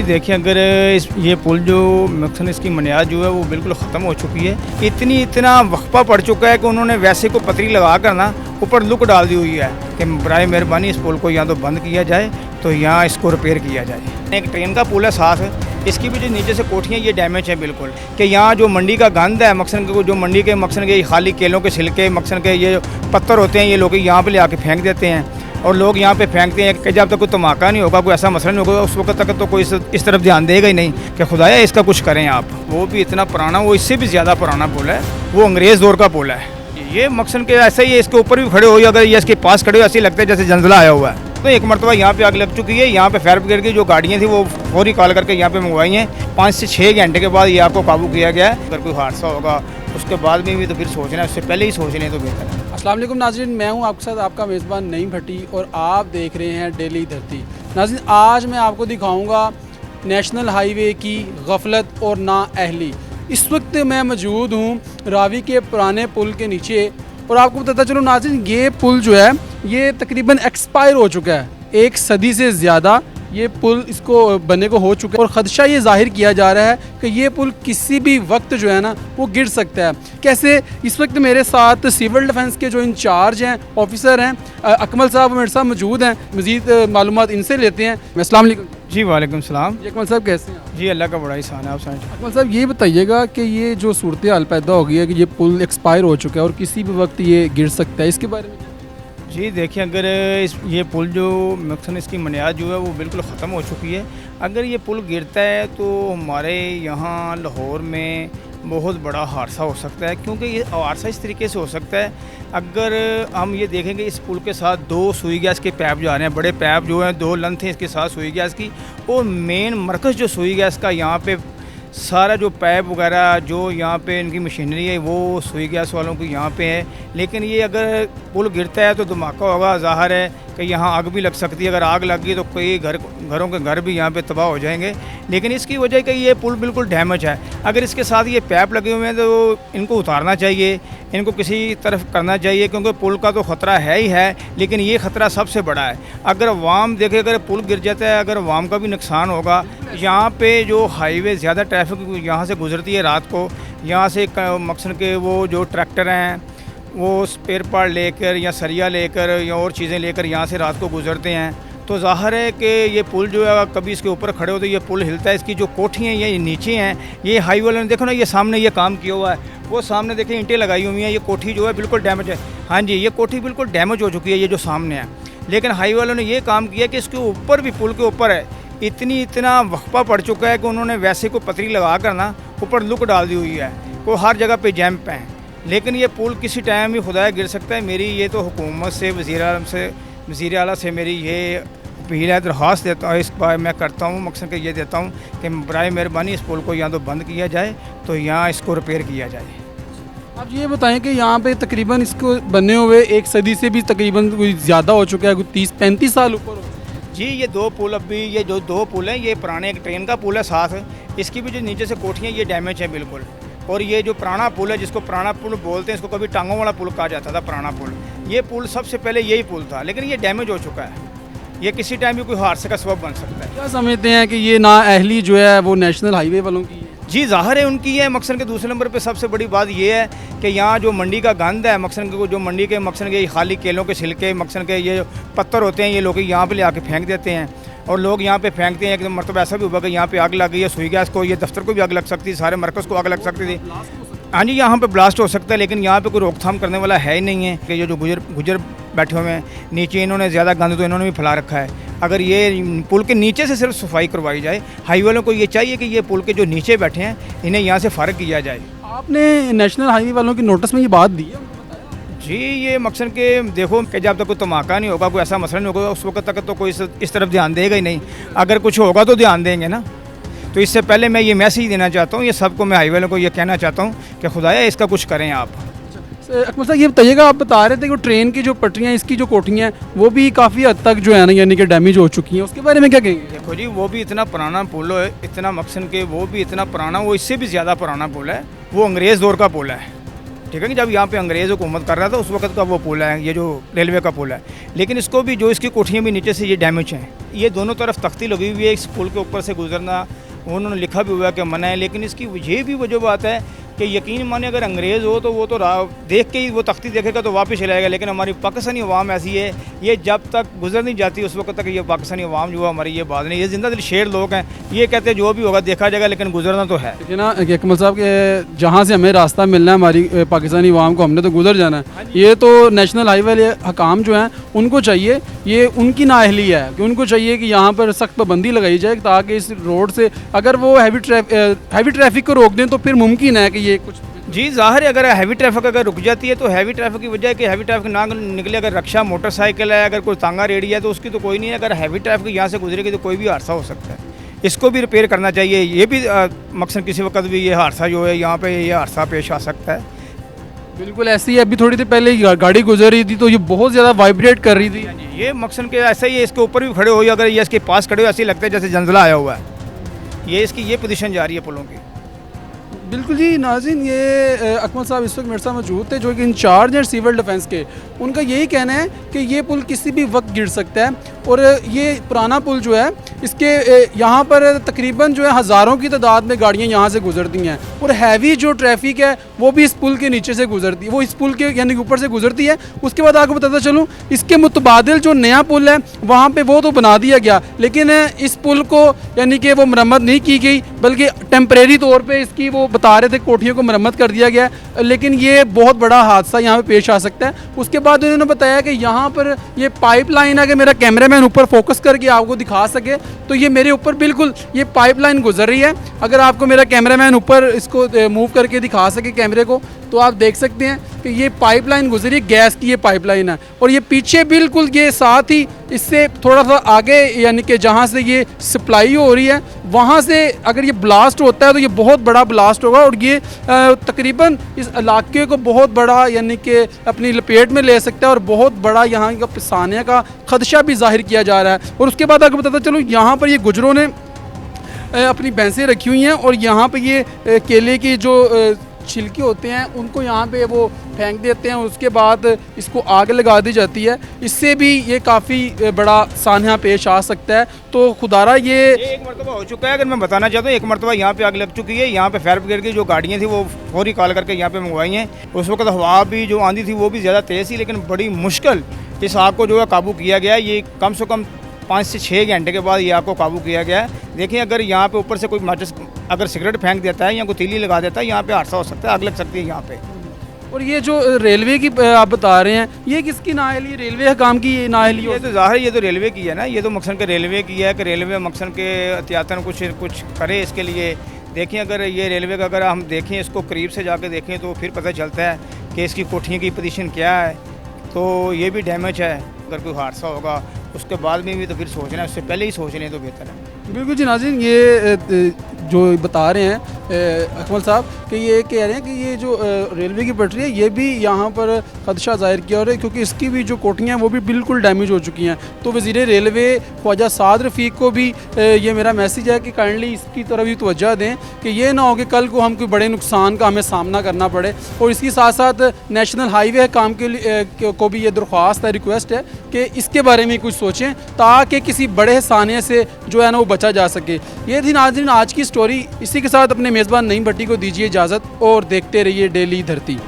देखिए, अगर ये पुल जो मकसद इसकी बुनियाद जो है वो बिल्कुल ख़त्म हो चुकी है। इतना वक्फा पड़ चुका है कि उन्होंने वैसे को पतरी लगा कर ना ऊपर लुक डाल दी हुई है कि बराए मेहरबानी इस पुल को या तो बंद किया जाए तो यहाँ इसको रिपेयर किया जाए। एक ट्रेन का पुल है साथ, इसकी भी जो नीचे से कोठियाँ ये डैमेज है बिल्कुल, कि यहाँ जो मंडी का गंद है मकसद के, जो मंडी के मकसद के खाली केलों के छिलके मकसद के ये पत्थर होते हैं, ये लोग यहाँ पे ले आके फेंक देते हैं और लोग यहाँ पे फेंकते हैं कि जब तक कोई धमाका नहीं होगा, कोई ऐसा मसला नहीं होगा, उस वक्त तक तो कोई इस तरफ ध्यान देगा ही नहीं कि खुदाया इसका कुछ करें आप। वो भी इतना पुराना, वो इससे भी ज़्यादा पुराना पुल है, वो अंग्रेज़ दौर का पुल है। ये मकसद के ऐसा ही है, इसके ऊपर भी खड़े हो, अगर ये इसके पास खड़े हो ऐसे लगता है जैसे जंजला आया हुआ है। तो एक मरतबा यहाँ पे आग लग चुकी है। यहाँ पे फायर ब्रिगेड की जो गाड़ियाँ थी वो फौरी कॉल करके यहाँ पे मंगवाई हैं। 5 से 6 घंटे के बाद ये आपको काबू किया गया है। अगर कोई हादसा होगा उसके बाद में भी तो फिर सोचना है, उससे पहले ही सोच लें तो बेहतर है। अस्सलाम वालेकुम नाज़रीन, मैं हूं आपके साथ आपका मेज़बान नईम भट्टी और आप देख रहे हैं डेली धरती। नाज़रीन, आज मैं आपको दिखाऊंगा नेशनल हाईवे की गफलत और नाअहली। इस वक्त मैं मौजूद हूं रावी के पुराने पुल के नीचे और आपको बताता चलो नाज़रीन, ये पुल जो है ये तकरीबन एक्सपायर हो चुका है। 1 सदी से ज़्यादा ये पुल इसको बनने को हो चुका है और ख़दशा ये जाहिर किया जा रहा है कि ये पुल किसी भी वक्त जो है ना वो गिर सकता है। कैसे? इस वक्त मेरे साथ सिविल डिफेंस के जो इंचार्ज हैं, ऑफिसर हैं, अकमल साहब मेरे साथ मौजूद हैं। मज़ीद मालूमात इनसे लेते हैं। अस्सलाम वालेकुम। जी वालेकुम सलाम। जी अकमल साहब, कैसे हैं आप? जी अल्लाह का बड़ा एहसान है। आप समझ अकमल साहब, ये बताइएगा कि ये जो सूरत हाल पैदा हो गई है कि ये पुल एक्सपायर हो चुका है और किसी भी वक्त ये गिर सकता है, इसके बारे में? जी देखिए, अगर ये पुल जो मकसद इसकी बुनियाद जो है वो बिल्कुल ख़त्म हो चुकी है। अगर ये पुल गिरता है तो हमारे यहाँ लाहौर में बहुत बड़ा हादसा हो सकता है, क्योंकि ये हादसा इस तरीके से हो सकता है। अगर हम ये देखेंगे इस पुल के साथ 2 सुई गैस के पाइप जा रहे हैं, बड़े पाइप जो हैं, 2 लेंथ हैं इसके साथ सुई गैस की, और मेन मरकज़ जो सुई गैस का यहाँ पे सारा जो पाइप वगैरह जो यहाँ पे इनकी मशीनरी है वो सुई गैस वालों की यहाँ पे है। लेकिन ये अगर पुल गिरता है तो धमाका होगा, ज़ाहिर है कि यहाँ आग भी लग सकती है। अगर आग लग गई तो कई घरों के घर भी यहाँ पे तबाह हो जाएंगे। लेकिन इसकी वजह कि ये पुल बिल्कुल डैमेज है। अगर इसके साथ ये पाइप लगे हुए हैं तो इनको उतारना चाहिए, इनको किसी तरफ करना चाहिए, क्योंकि पुल का तो ख़तरा है ही है, लेकिन ये ख़तरा सबसे बड़ा है। अगर वाम देखे, अगर पुल गिर जाता है, अगर वाम का भी नुकसान होगा। यहाँ पे जो हाईवे ज़्यादा ट्रैफिक यहाँ से गुजरती है रात को, यहाँ से मकसद के वो जो ट्रैक्टर हैं वो स्पेयर पार्ट लेकर या सरिया लेकर या और चीज़ें लेकर यहाँ से रात को गुजरते हैं, तो ज़ाहिर है कि ये पुल जो है कभी इसके ऊपर खड़े हो तो ये पुल हिलता है। इसकी जो कोठियाँ हैं ये नीचे हैं। ये हाईवे वाले ने देखो ना, ये सामने ये काम किया हुआ है, वो सामने देखें ईंटें लगाई हुई हैं। ये कोठी जो है बिल्कुल डैमेज है। हाँ जी, ये कोठी बिल्कुल डैमेज हो चुकी है, ये जो सामने है। लेकिन हाईवे वालों ने ये काम किया कि इसके ऊपर भी, पुल के ऊपर है, इतना वक्फा पड़ चुका है कि उन्होंने वैसे को पतरी लगा कर ना ऊपर लुक डाल दी हुई है। वो हर जगह पे जैम्प हैं। लेकिन ये पुल किसी टाइम भी खुदा गिर सकता है। मेरी ये तो हुकूमत से, वज़ीर आला से मेरी ये अपील है, दरख्वास्त देता हूँ, इस बार मैं करता हूँ, मकसद के ये देता हूँ कि बराए मेहरबानी इस पुल को या तो बंद किया जाए तो यहाँ इसको रिपेयर किया जाए। आप ये बताएं कि यहाँ पे तकरीबन इसको बने हुए 1 सदी से भी तकरीबन कोई ज़्यादा हो चुका है, कोई 30-35 साल ऊपर हो। जी ये 2 पुल, अभी ये जो 2 पुल हैं, ये पुराने एक ट्रेन का पुल है साथ, इसकी भी जो नीचे से कोठियाँ ये डैमेज है बिल्कुल। और ये जो पुराना पुल है, जिसको पुराना पुल बोलते हैं, इसको कभी टांगों वाला पुल कहा जाता था, पुराना पुल। ये पुल सबसे पहले यही पुल था, लेकिन ये डैमेज हो चुका है। ये किसी टाइम भी कोई हादसे का सबब बन सकता है। क्या समझते हैं कि ये नाअहली जो है वो नेशनल हाईवे वालों की है? जी ज़ाहिर है उनकी है। मकसद के दूसरे नंबर पे सबसे बड़ी बात ये है कि यहाँ जो मंडी का गंद है, मकसद के जो मंडी के मकसद के खाली केलों के छिलके, मकसद के ये पत्थर होते हैं, ये लोग यहाँ पे ले आके फेंक देते हैं और लोग यहाँ पे फेंकते हैं। एक मरतबा ऐसा भी हुआ कि यहाँ पे आग लग गई है, सुई गैस को, ये दफ्तर को भी आग लग सकती है, सारे मरकज़ को आग लग सकती थी। हाँ जी, यहाँ पे ब्लास्ट हो सकता है, लेकिन यहाँ पे कोई रोकथाम करने वाला है ही नहीं है कि ये जो गुजर बैठे हुए हैं नीचे, इन्होंने ज़्यादा गंद तो इन्होंने भी फैला रखा है। अगर ये पुल के नीचे से सिर्फ सफाई करवाई जाए, हाईवे वालों को ये चाहिए कि ये पुल के जो नीचे बैठे हैं इन्हें यहाँ से फ़ारिग किया जाए। आपने नेशनल हाईवे वालों की नोटिस में ये बात दी है? जी ये मकसद के देखो कि जब तक कोई धमाका नहीं होगा, कोई ऐसा मसला नहीं होगा, उस वक्त तक तो कोई इस तरफ ध्यान देगा ही नहीं। अगर कुछ होगा तो ध्यान देंगे ना। तो इससे पहले मैं ये मैसेज देना चाहता हूँ, ये सबको, मैं हाईवे वालों को ये कहना चाहता हूँ कि खुदाया इसका कुछ करें आप। अकमल साहब, ये बताइएगा, आप बता रहे थे कि ट्रेन की जो पटरियाँ, इसकी जो कोठियाँ हैं वो भी काफ़ी हद तक जो है ना यानी कि डैमेज हो चुकी हैं, उसके बारे में क्या कहेंगे? देखो जी, वो भी इतना पुराना पुल है, इतना मकसद के वो भी इतना पुराना, वो इससे भी ज़्यादा पुराना पुल है, वो अंग्रेज़ दौर का पुल है। ठीक है कि जब यहाँ पे अंग्रेज़ हुकूमत कर रहा था उस वक्त का वो पुल है, ये जो रेलवे का पुल है। लेकिन इसको भी जो इसकी कोठियाँ भी नीचे से ये डैमेज हैं, ये दोनों तरफ तख्ती लगी हुई है, इस पुल के ऊपर से गुजरना उन्होंने लिखा भी हुआ है कि मना है। लेकिन इसकी ये भी वजह बात है कि यकीन माने अगर अंग्रेज़ हो तो वो तो देख के ही वो तख्ती देखेगा तो वापस चलाएगा। लेकिन हमारी पाकिस्तानी अवाम ऐसी है, ये जब तक गुजर नहीं जाती उस वक्त तक ये पाकिस्तानी अवाम जो है हमारी ये बात नहीं, ये जिंदा दिल शेर लोग हैं, ये कहते हैं जो भी होगा देखा जाएगा लेकिन गुजरना तो है। देखिए ना कि अकमल साहब के जहाँ से हमें रास्ता मिलना है हमारी पाकिस्तानी अवाम को, हमने तो गुजर जाना है। ये तो नेशनल हाईवे वाले हकाम जो हैं उनको चाहिए, ये उनकी नाअहली है कि उनको चाहिए कि यहाँ पर सख्त पाबंदी लगाई जाए ताकि इस रोड से अगर वो हैवी ट्रैफिक को रोक दें तो फिर मुमकिन है कि ये कुछ जी ज़ाहिर है। अगर हैवी ट्रैफिक अगर रुक जाती है तो हैवी ट्रैफिक की वजह है कि हैवी ट्रैफिक ना निकले। अगर रक्षा मोटरसाइकिल है, अगर कोई तांगा रेडी है तो उसकी तो कोई नहीं है। अगर हैवी ट्रैफिक यहाँ से गुजरेगी तो कोई भी हादसा हो सकता है, इसको भी रिपेयर करना चाहिए। ये भी मकसद किसी वक्त भी ये हादसा जो है यहाँ पे ये हादसा पेश आ सकता है। बिल्कुल ऐसे ही अभी थोड़ी देर पहले गाड़ी गुजर रही थी तो ये बहुत ज़्यादा वाइब्रेट कर रही थी। ये मकसद के ऐसा ही है, इसके ऊपर भी खड़े हो, अगर ये इसके पास खड़े हो ऐसे ही लगता है जैसे जंजला आया हुआ है। ये इसकी ये पोजीशन जा रही है पुलों की। बिल्कुल जी नाज़रीन, ये अकमल साहब इस वक्त मेरे साथ मौजूद थे जो कि इंचार्ज हैं सिविल डिफेंस के। उनका यही कहना है कि ये पुल किसी भी वक्त गिर सकता है और ये पुराना पुल जो है इसके यहाँ पर तकरीबन जो है हज़ारों की तादाद में गाड़ियाँ यहाँ से गुजरती हैं और हैवी जो ट्रैफिक है वो भी इस पुल के नीचे से गुजरती है, वो इस पुल के यानी कि ऊपर से गुजरती है। उसके बाद आपको बताता चलूँ इसके मुतबादिल जो नया पुल है वहाँ पर वो तो बना दिया गया, लेकिन इस पुल को यानी कि वो मरम्मत नहीं की गई बल्कि टेम्परेरी तौर पर इसकी वो बता रहे थे कोठियों को मरम्मत कर दिया गया। लेकिन ये बहुत बड़ा हादसा यहाँ पे पेश आ सकता है। उसके बाद उन्होंने बताया कि यहाँ पर ये पाइपलाइन, अगर मेरा कैमरामैन ऊपर फोकस करके आपको दिखा सके तो ये मेरे ऊपर बिल्कुल ये पाइपलाइन गुजर रही है। अगर आपको मेरा कैमरामैन ऊपर इसको मूव करके दिखा सके कैमरे को तो आप देख सकते हैं कि ये पाइपलाइन गुजरी, गैस की ये पाइपलाइन है और ये पीछे बिल्कुल ये साथ ही इससे थोड़ा सा आगे यानी कि जहाँ से ये सप्लाई हो रही है वहाँ से अगर ये ब्लास्ट होता है तो ये बहुत बड़ा ब्लास्ट होगा और ये तकरीबन इस इलाके को बहुत बड़ा यानी कि अपनी लपेट में ले सकता है और बहुत बड़ा यहाँ का पिसाने का खदशा भी जाहिर किया जा रहा है। और उसके बाद अगर बताता चलो यहाँ पर ये गुजरों ने अपनी भैंसें रखी हुई हैं और यहाँ पर ये केले की जो छिलके होते हैं उनको यहाँ पे वो फेंक देते हैं, उसके बाद इसको आग लगा दी जाती है। इससे भी ये काफ़ी बड़ा सान्हा पेश आ सकता है। तो खुदारा ये एक मरतबा हो चुका है, अगर मैं बताना चाहता हूँ, एक मरतबा यहाँ पे आग लग चुकी है। यहाँ पे फायर ब्रिगेड की जो गाड़ियाँ थी वो फौरी कॉल करके यहाँ पे मंगवाई हैं। उस वक्त हवा भी जो आंधी थी वो भी ज़्यादा तेज़ थी, लेकिन बड़ी मुश्किल इस आग को जो है काबू किया गया। ये कम से कम 5 से 6 घंटे के बाद ये आग को काबू किया गया है। देखिए अगर यहाँ पे ऊपर से कोई माचिस अगर सिगरेट फेंक देता है या कोई तीली लगा देता है यहाँ पे हादसा हो सकता है, आग लग सकती है यहाँ पे। और ये जो रेलवे की आप बता रहे हैं ये किसकी नाअहली, रेलवे काम की नाअहली? ये तो ज़ाहिर ये तो रेलवे की है ना, ये तो मकसद के रेलवे की है कि रेलवे मकसद के एहतियातन कुछ करे इसके लिए। देखिए अगर ये रेलवे का अगर हम देखें इसको करीब से जाकर देखें तो फिर पता चलता है कि इसकी कोठियों की पोजीशन क्या है। तो ये भी डैमेज है, अगर कोई हादसा होगा उसके बाद में भी तो फिर सोचना है, उससे पहले ही सोच लें तो बेहतर है। बिल्कुल जी नाज़रीन, ये जो बता रहे हैं अकमल साहब कि ये कह रहे हैं कि ये जो रेलवे की पटरी है ये भी यहाँ पर खदशा ज़ाहिर किया और क्योंकि इसकी भी जो कोठियाँ हैं वो भी बिल्कुल डैमेज हो चुकी हैं। तो वज़ीर रेलवे ख्वाजा साद रफ़ीक को भी ये मेरा मैसेज है कि काइंडली इसकी तरफ भी तवज्जो दें कि ये ना हो कि कल को हम कोई बड़े नुकसान का हमें सामना करना पड़े। और इसके साथ साथ नेशनल हाईवे काम के लिए को भी ये दरख्वास्त है, रिक्वेस्ट है कि इसके बारे में कुछ सोचें ताकि किसी बड़े साने से जो है ना वो बचा जा सके। ये थी नाज़रीन आज की स्टोरी। इसी के साथ अपने मेज़बान नईम भट्टी को दीजिए इजाज़त और देखते रहिए डेली धरती।